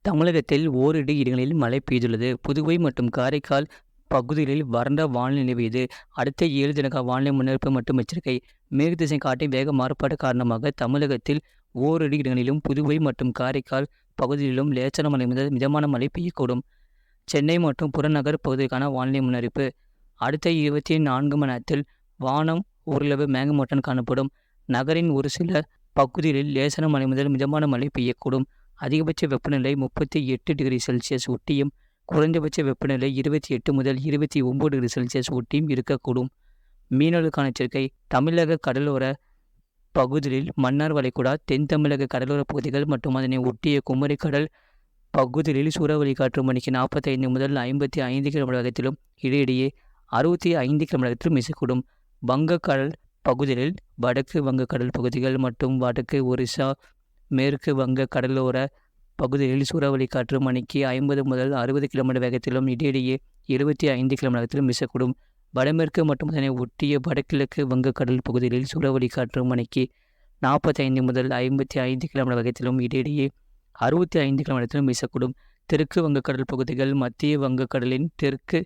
தமிழகத்தில் ஓரிரு இடங்களில் மழை பெய்துள்ளது. புதுவை மற்றும் காரைக்கால் பகுதிகளில் வறண்ட வானிலை நிலவியது. அடுத்த 7 தின வானிலை முன்னறிவிப்பு மற்றும் எச்சரிக்கை. மேற்கு திசை காற்றின் வேக மாறுபாடு காரணமாக தமிழகத்தில் ஓரிரு இடங்களிலும் புதுவை மற்றும் காரைக்கால் பகுதிகளிலும் லேசான மழை முதல் மிதமான மழை பெய்யக்கூடும். சென்னை மற்றும் புறநகர் பகுதிக்கான வானிலை முன்னறிவிப்பு. அடுத்த 24 மணி நேரத்தில் வானம் ஓரளவு மேகமூட்டம் காணப்படும். நகரின் ஒரு சில பகுதிகளில் லேசான மழை முதல் மிதமான மழை பெய்யக்கூடும். அதிகபட்ச வெப்பநிலை 38 டிகிரி செல்சியஸ் ஒட்டியும் குறைந்தபட்ச வெப்பநிலை 28 முதல் 29 டிகிரி செல்சியஸ் ஒட்டியும் இருக்கக்கூடும். மீனவர்களுக்கான எச்சரிக்கை. தமிழக கடலோர பகுதிகளில் மன்னார் வளைகுடா, தென் தமிழக கடலோர பகுதிகள் மற்றும் அதனை ஒட்டிய குமரிக்கடல் பகுதிகளில் சூறாவளி காற்று மணிக்கு 45 முதல் 55 கிலோமீட்டர் வேகத்திலும் இடையிடையே 65 கிலோமீட்டர் வேகத்திலும் வீசக்கூடும். வங்கக்கடல் பகுதிகளில் வடக்கு வங்கக்கடல் பகுதிகள் மற்றும் வடக்கு ஒரிசா, மேற்கு வங்க கடலோர பகுதிகளில் சூறாவளி காற்று மணிக்கு 50 முதல் 60 கிலோமீட்டர் வேகத்திலும் இடையிடையே 75 கிலோமீட்டர் வேகத்திலும் வீசக்கூடும். வடமேற்கு மற்றும் அதனை ஒட்டிய வடகிழக்கு வங்கக்கடல் பகுதிகளில் சூறாவளி காற்று மணிக்கு 45 முதல் 55 கிலோமீட்டர் வேகத்திலும் இடையிடையே 65 கிலோமீட்டர் வேகத்திலும் வீசக்கூடும். தெற்கு வங்கக்கடல் பகுதிகள், மத்திய வங்கக்கடலின் தெற்கு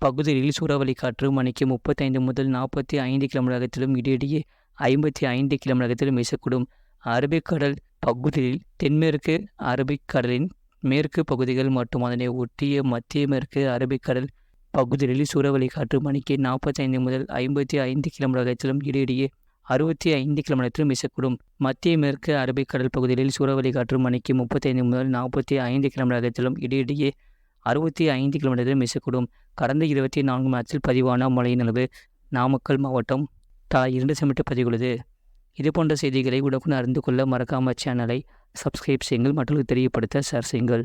பகுதிகளில் சூறாவளி காற்று மணிக்கு 35 முதல் 45 கிலோமீட்டர் வேகத்திலும் இடையிடையே 55 கிலோமீட்டர் வேகத்திலும் வீசக்கூடும். அரபிக்கடல் பகுதியில் தென்மேற்கு அரபிக்கடலின் மேற்கு பகுதிகள் மற்றும் அதனை ஒட்டிய மத்திய மேற்கு அரபிக்கடல் பகுதிகளில் சூறாவளி காற்று மணிக்கு 45 முதல் 55 கிலோமீட்டர் வேகத்திலும் இடையிடையே 65 கிலோமீட்டர் வேகத்திலும் வீசக்கூடும். மத்திய மேற்கு அரபிக்கடல் பகுதிகளில் சூறாவளி காற்று மணிக்கு 35 முதல் 45 கிலோமீட்டர் வேகத்திலும் இடையிடையே 65 கிலோமீட்டர் வேகத்திலும் வீசக்கூடும். கடந்த 24 மணி நேரத்தில் பதிவான மழையின் அளவு நாமக்கல் மாவட்டம் 2 சென்டிமீட்டர் பதிவுள்ளது. இதுபோன்ற செய்திகளை உடனுக்குடன் அறிந்து கொள்ள மறக்காமல் சேனலை சப்ஸ்கிரைப் செய்யுங்கள், மற்றவர்களுக்கு தெரியப்படுத்த ஷேர் செய்யுங்கள்.